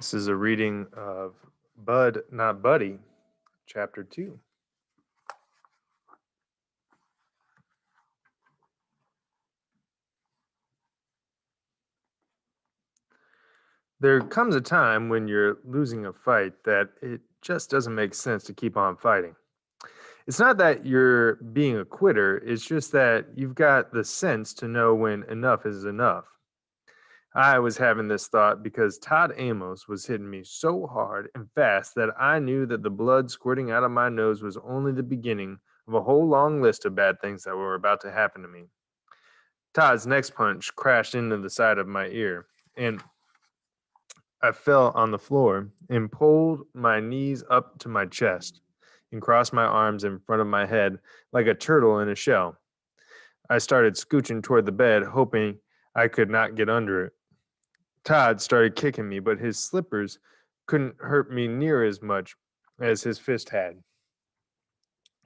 This is a reading of Bud Not Buddy, Chapter 2. There comes a time when you're losing a fight that it just doesn't make sense to keep on fighting. It's not that you're being a quitter, it's just that you've got the sense to know when enough is enough. I was having this thought because Todd Amos was hitting me so hard and fast that I knew that the blood squirting out of my nose was only the beginning of a whole long list of bad things that were about to happen to me. Todd's next punch crashed into the side of my ear, and I fell on the floor and pulled my knees up to my chest and crossed my arms in front of my head like a turtle in a shell. I started scooching toward the bed, hoping I could not get under it. Todd started kicking me, but his slippers couldn't hurt me near as much as his fist had.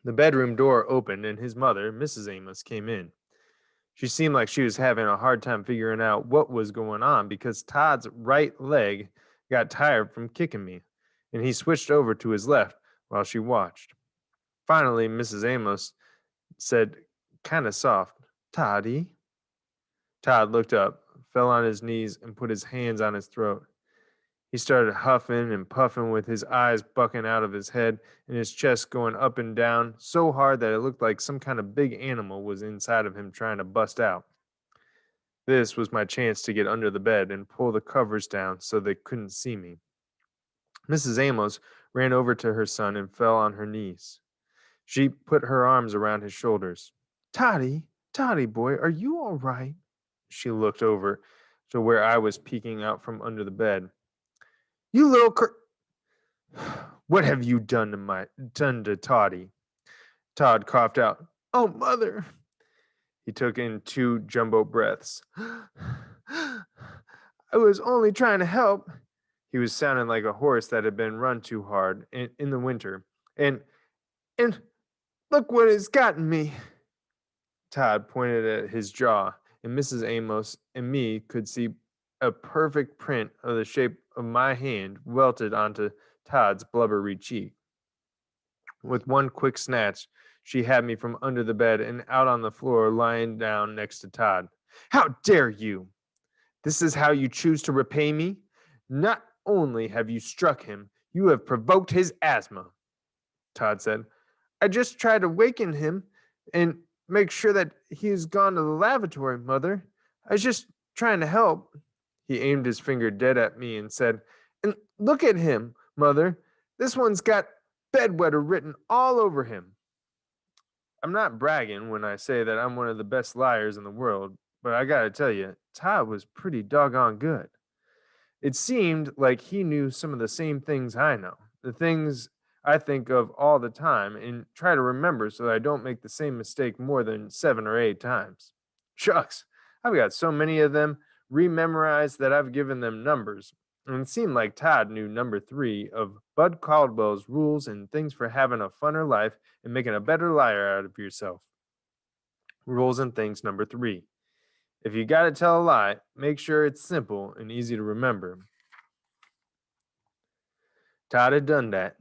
The bedroom door opened, and his mother, Mrs. Amos, came in. She seemed like she was having a hard time figuring out what was going on because Todd's right leg got tired from kicking me, and he switched over to his left while she watched. Finally, Mrs. Amos said, kind of soft, "Toddy." Todd looked up, fell on his knees, and put his hands on his throat. He started huffing and puffing with his eyes bucking out of his head and his chest going up and down so hard that it looked like some kind of big animal was inside of him trying to bust out. This was my chance to get under the bed and pull the covers down so they couldn't see me. Mrs. Amos ran over to her son and fell on her knees. She put her arms around his shoulders. Toddy boy, are you all right? She looked over to where I was peeking out from under the bed. You little What have you done to Toddy? Todd coughed out. Oh, mother. He took in two jumbo breaths. I was only trying to help. He was sounding like a horse that had been run too hard in the winter. And look what it's gotten me. Todd pointed at his jaw, and Mrs. Amos and me could see a perfect print of the shape of my hand welted onto Todd's blubbery cheek. With one quick snatch, she had me from under the bed and out on the floor, lying down next to Todd. How dare you! This is how you choose to repay me? Not only have you struck him, you have provoked his asthma, Todd said. I just tried to waken him and make sure that he has gone to the lavatory, Mother. I was just trying to help. He aimed his finger dead at me and said, And look at him, Mother. This one's got bedwetter written all over him. I'm not bragging when I say that I'm one of the best liars in the world, but I gotta tell you, Todd was pretty doggone good. It seemed like he knew some of the same things I know, the things I think of all the time and try to remember so that I don't make the same mistake more than 7 or 8 times. Shucks, I've got so many of them rememorized that I've given them numbers. And it seemed like Todd knew number 3 of Bud Caldwell's rules and things for having a funner life and making a better liar out of yourself. Rules and things number 3. If you gotta tell a lie, make sure it's simple and easy to remember. Todd had done that.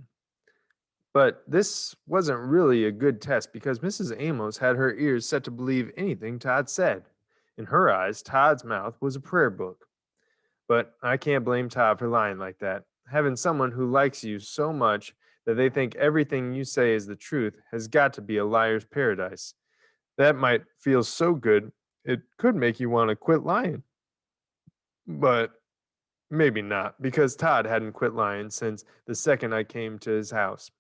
But this wasn't really a good test because Mrs. Amos had her ears set to believe anything Todd said. In her eyes, Todd's mouth was a prayer book. But I can't blame Todd for lying like that. Having someone who likes you so much that they think everything you say is the truth has got to be a liar's paradise. That might feel so good, it could make you want to quit lying. But maybe not, because Todd hadn't quit lying since the second I came to his house.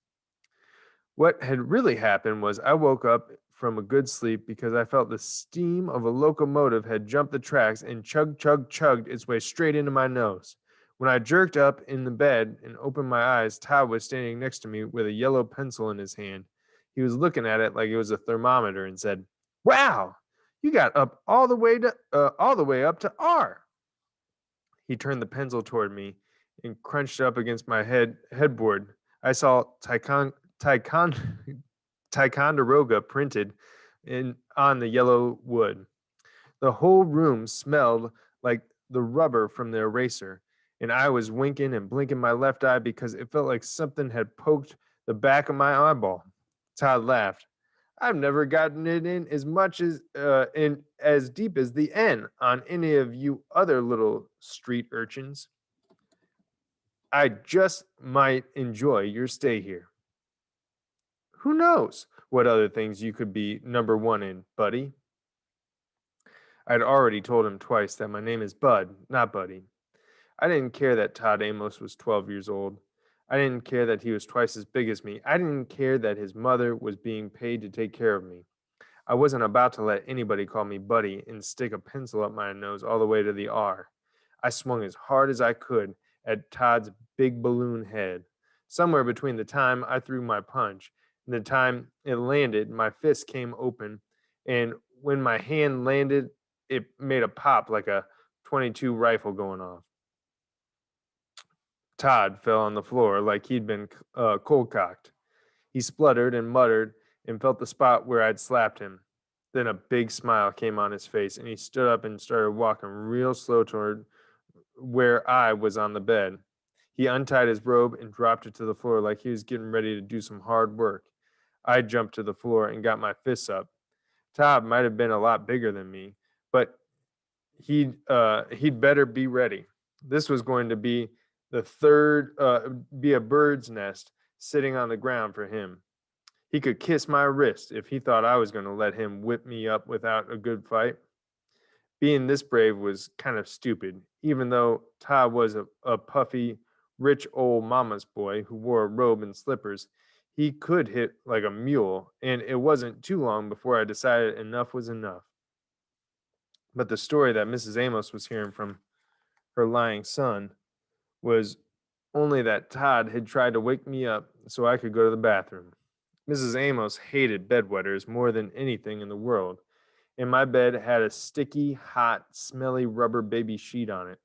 What had really happened was I woke up from a good sleep because I felt the steam of a locomotive had jumped the tracks and chugged its way straight into my nose. When I jerked up in the bed and opened my eyes, Todd was standing next to me with a yellow pencil in his hand. He was looking at it like it was a thermometer and said, "Wow, you got up all the way up to R." He turned the pencil toward me and crunched up against my headboard. I saw Ticonderoga printed in on the yellow wood. The whole room smelled like the rubber from the eraser, and I was winking and blinking my left eye because it felt like something had poked the back of my eyeball. Todd laughed. I've never gotten it in as much as in as deep as the N on any of you other little street urchins. I just might enjoy your stay here. Who knows what other things you could be number one in, buddy? I'd already told him twice that my name is Bud, not Buddy. I didn't care that Todd Amos was 12 years old. I didn't care that he was twice as big as me. I didn't care that his mother was being paid to take care of me. I wasn't about to let anybody call me Buddy and stick a pencil up my nose all the way to the R. I swung as hard as I could at Todd's big balloon head. Somewhere between the time I threw my punch and the time it landed, my fist came open, and when my hand landed, it made a pop like a 22 rifle going off. Todd fell on the floor like he'd been cold cocked. He spluttered and muttered and felt the spot where I'd slapped him. Then a big smile came on his face, and he stood up and started walking real slow toward where I was on the bed. He untied his robe and dropped it to the floor like he was getting ready to do some hard work. I jumped to the floor and got my fists up. Todd might have been a lot bigger than me, but he'd better be ready. This was going to be the third be a bird's nest sitting on the ground for him. He could kiss my wrist if he thought I was going to let him whip me up without a good fight. Being this brave was kind of stupid, even though Todd was a puffy, rich old mama's boy who wore a robe and slippers. He could hit like a mule, and it wasn't too long before I decided enough was enough. But the story that Mrs. Amos was hearing from her lying son was only that Todd had tried to wake me up so I could go to the bathroom. Mrs. Amos hated bedwetters more than anything in the world, and my bed had a sticky, hot, smelly rubber baby sheet on it.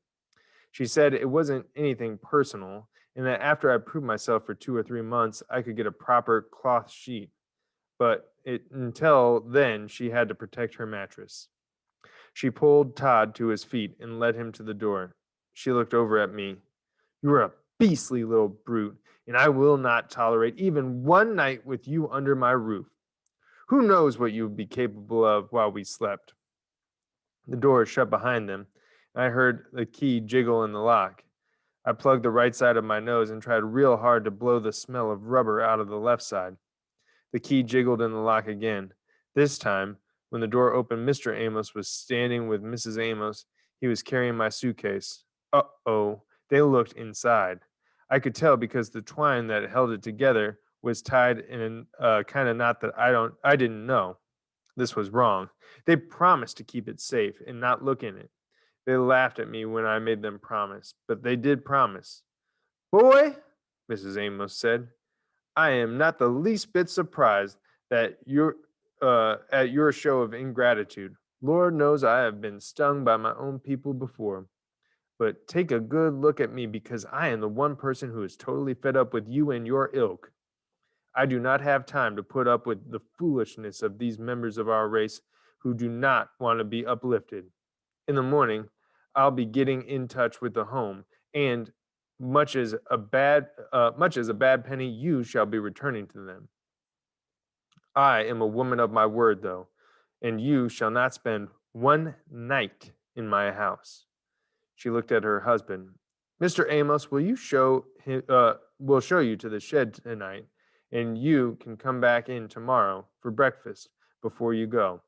She said it wasn't anything personal, and that after I proved myself for 2 or 3 months, I could get a proper cloth sheet. But until then, she had to protect her mattress. She pulled Todd to his feet and led him to the door. She looked over at me. You're a beastly little brute, and I will not tolerate even one night with you under my roof. Who knows what you would be capable of while we slept? The door shut behind them, and I heard the key jiggle in the lock. I plugged the right side of my nose and tried real hard to blow the smell of rubber out of the left side. The key jiggled in the lock again. This time, when the door opened, Mr. Amos was standing with Mrs. Amos. He was carrying my suitcase. Uh-oh, they looked inside. I could tell because the twine that held it together was tied in a kind of knot that I didn't know. This was wrong. They promised to keep it safe and not look in it. They laughed at me when I made them promise, but they did promise. Boy, Mrs. Amos said, I am not the least bit surprised that you're at your show of ingratitude. Lord knows I have been stung by my own people before. But take a good look at me because I am the one person who is totally fed up with you and your ilk. I do not have time to put up with the foolishness of these members of our race who do not want to be uplifted. In the morning, I'll be getting in touch with the home, and much as a bad penny, you shall be returning to them. I am a woman of my word, though, and you shall not spend one night in my house. She looked at her husband. Mr. Amos, will show you to the shed tonight, and you can come back in tomorrow for breakfast before you go.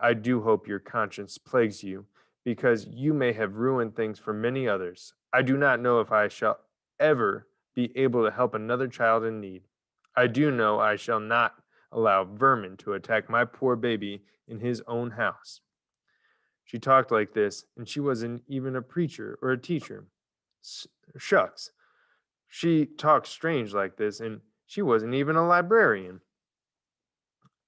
I do hope your conscience plagues you, because you may have ruined things for many others. I do not know if I shall ever be able to help another child in need. I do know I shall not allow vermin to attack my poor baby in his own house. She talked like this, and she wasn't even a preacher or a teacher. Shucks. She talked strange like this, and she wasn't even a librarian.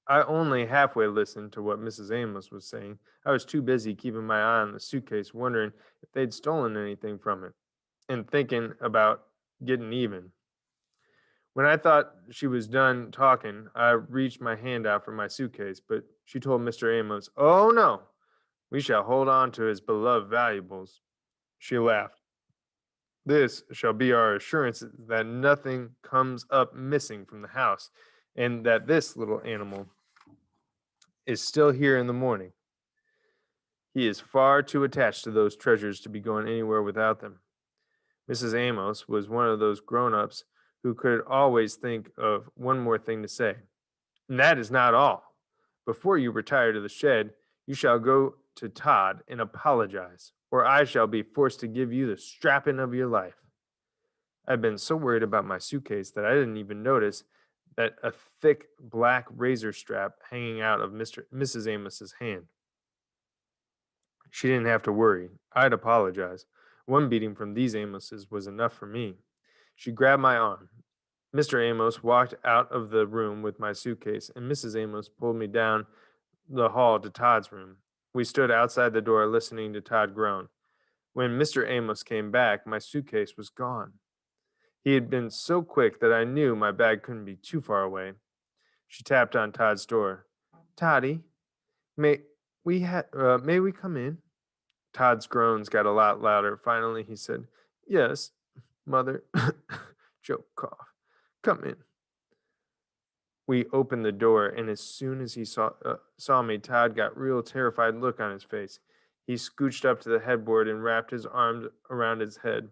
I only halfway listened to what Mrs. Amos was saying. I was too busy keeping my eye on the suitcase, wondering if they'd stolen anything from it, and thinking about getting even. When I thought she was done talking, I reached my hand out for my suitcase, but she told Mr. Amos, Oh no, we shall hold on to his beloved valuables. She laughed. This shall be our assurance that nothing comes up missing from the house, and that this little animal is still here in the morning. He is far too attached to those treasures to be going anywhere without them. Mrs. Amos was one of those grown ups who could always think of one more thing to say. And that is not all. Before you retire to the shed, you shall go to Todd and apologize, or I shall be forced to give you the strapping of your life. I'd been so worried about my suitcase that I didn't even notice that a thick black razor strap hanging out of Mrs. Amos's hand. She didn't have to worry. I'd apologize. One beating from these Amoses was enough for me. She grabbed my arm. Mr. Amos walked out of the room with my suitcase, and Mrs. Amos pulled me down the hall to Todd's room. We stood outside the door listening to Todd groan. When Mr. Amos came back, my suitcase was gone. He had been so quick that I knew my bag couldn't be too far away. She tapped on Todd's door. Toddy, may may we come in? Todd's groans got a lot louder. Finally, he said, Yes, Mother. Joe cough. Come in. We opened the door, and as soon as he saw me, Todd got real terrified look on his face. He scooched up to the headboard and wrapped his arms around his head.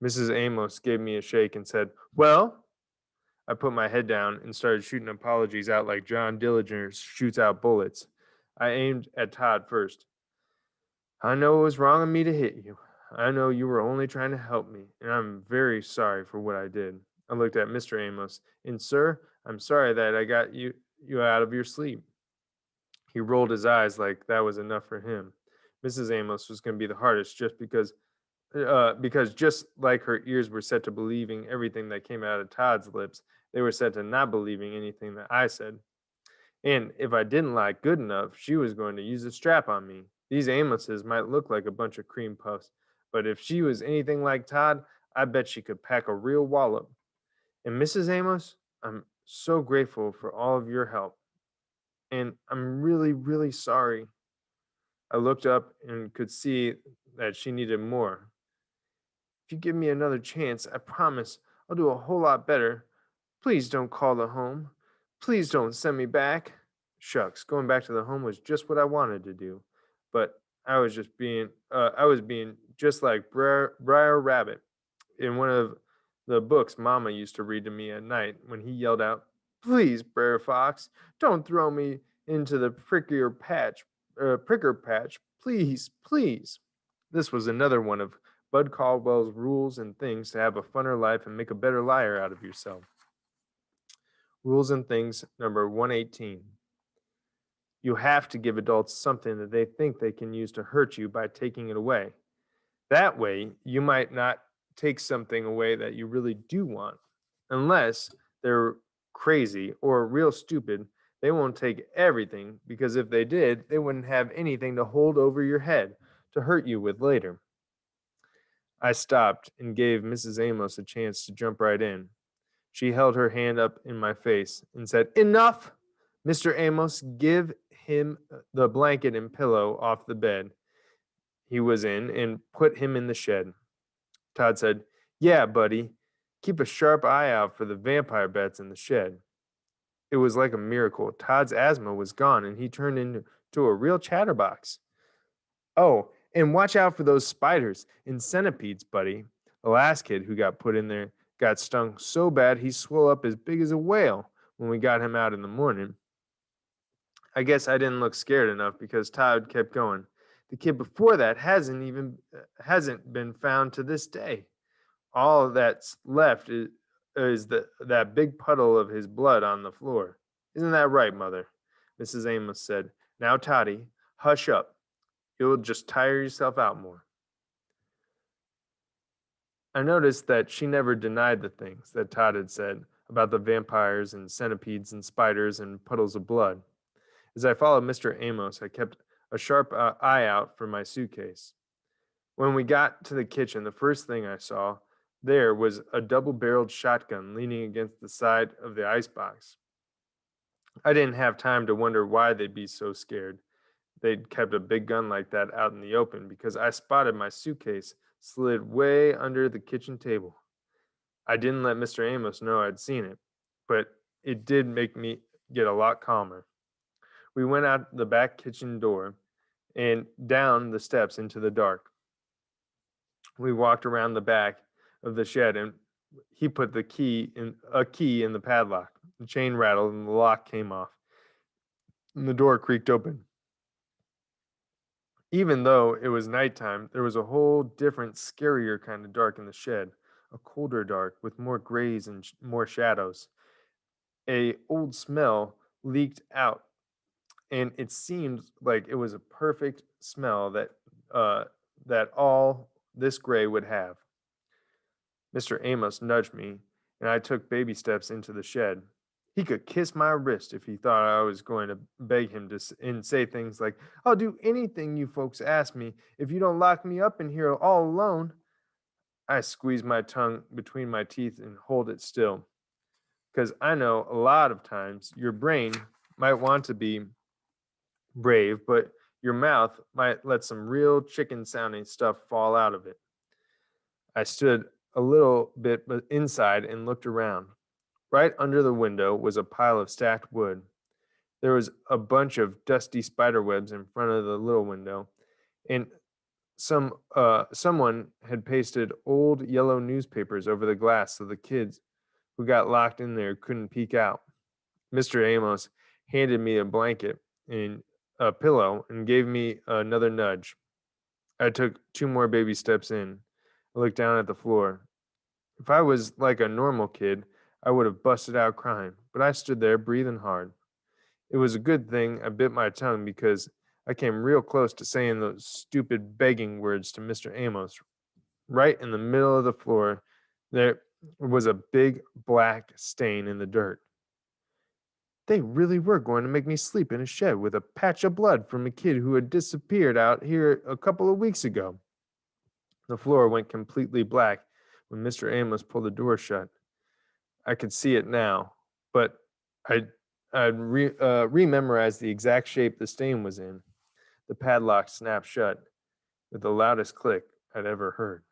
Mrs. Amos gave me a shake and said, Well? I put my head down and started shooting apologies out like John Dillinger shoots out bullets. I aimed at Todd first. I know it was wrong of me to hit you. I know you were only trying to help me, and I'm very sorry for what I did. I looked at Mr. Amos, and sir, I'm sorry that I got you out of your sleep. He rolled his eyes like that was enough for him. Mrs. Amos was going to be the hardest because just like her ears were set to believing everything that came out of Todd's lips, they were set to not believing anything that I said. And if I didn't lie good enough, she was going to use a strap on me. These Amoses might look like a bunch of cream puffs, but if she was anything like Todd, I bet she could pack a real wallop. And Mrs. Amos, I'm so grateful for all of your help. And I'm really, really sorry. I looked up and could see that she needed more. If you give me another chance, I promise I'll do a whole lot better. Please don't call the home. Please don't send me back. Shucks, going back to the home was just what I wanted to do. But I was being just like Briar Rabbit in one of the books Mama used to read to me at night when he yelled out, Please, Brer Fox, don't throw me into the pricker patch, please, please. This was another one of Bud Caldwell's rules and things to have a funner life and make a better liar out of yourself. Rules and things number 118. You have to give adults something that they think they can use to hurt you by taking it away. That way, you might not take something away that you really do want. Unless they're crazy or real stupid, they won't take everything because if they did, they wouldn't have anything to hold over your head to hurt you with later. I stopped and gave Mrs. Amos a chance to jump right in. She held her hand up in my face and said, Enough! Mr. Amos, give him the blanket and pillow off the bed he was in and put him in the shed. Todd said, Yeah, buddy. Keep a sharp eye out for the vampire bats in the shed. It was like a miracle. Todd's asthma was gone and he turned into a real chatterbox. Oh, and watch out for those spiders and centipedes, buddy. The last kid who got put in there got stung so bad he swelled up as big as a whale when we got him out in the morning. I guess I didn't look scared enough because Todd kept going. The kid before that hasn't been found to this day. All that's left is that big puddle of his blood on the floor. Isn't that right, Mother? Mrs. Amos said. Now, Toddy, hush up. You'll just tire yourself out more. I noticed that she never denied the things that Todd had said about the vampires and centipedes and spiders and puddles of blood. As I followed Mr. Amos, I kept a sharp eye out for my suitcase. When we got to the kitchen, the first thing I saw there was a double-barreled shotgun leaning against the side of the icebox. I didn't have time to wonder why they'd be so scared they'd kept a big gun like that out in the open because I spotted my suitcase slid way under the kitchen table. I didn't let Mr. Amos know I'd seen it, but it did make me get a lot calmer. We went out the back kitchen door and down the steps into the dark. We walked around the back of the shed and he put a key in the padlock. The chain rattled and the lock came off and the door creaked open. Even though it was nighttime, there was a whole different, scarier kind of dark in the shed, a colder dark with more grays and more shadows. A old smell leaked out, and it seemed like it was a perfect smell uh, that all this gray would have. Mr. Amos nudged me, and I took baby steps into the shed. He could kiss my wrist if he thought I was going to beg him and say things like, "I'll do anything you folks ask me if you don't lock me up in here all alone." I squeezed my tongue between my teeth and hold it still, because I know a lot of times your brain might want to be brave, but your mouth might let some real chicken sounding stuff fall out of it. I stood a little bit inside and looked around. Right under the window was a pile of stacked wood. There was a bunch of dusty spider webs in front of the little window, and someone had pasted old yellow newspapers over the glass so the kids who got locked in there couldn't peek out. Mr. Amos handed me a blanket and a pillow and gave me another nudge. I took two more baby steps in. I looked down at the floor. If I was like a normal kid, I would have busted out crying, but I stood there breathing hard. It was a good thing I bit my tongue because I came real close to saying those stupid begging words to Mr. Amos. Right in the middle of the floor, there was a big black stain in the dirt. They really were going to make me sleep in a shed with a patch of blood from a kid who had disappeared out here a couple of weeks ago. The floor went completely black when Mr. Amos pulled the door shut. I could see it now, but I I'd rememorized the exact shape the stain was in. The padlock snapped shut with the loudest click I'd ever heard.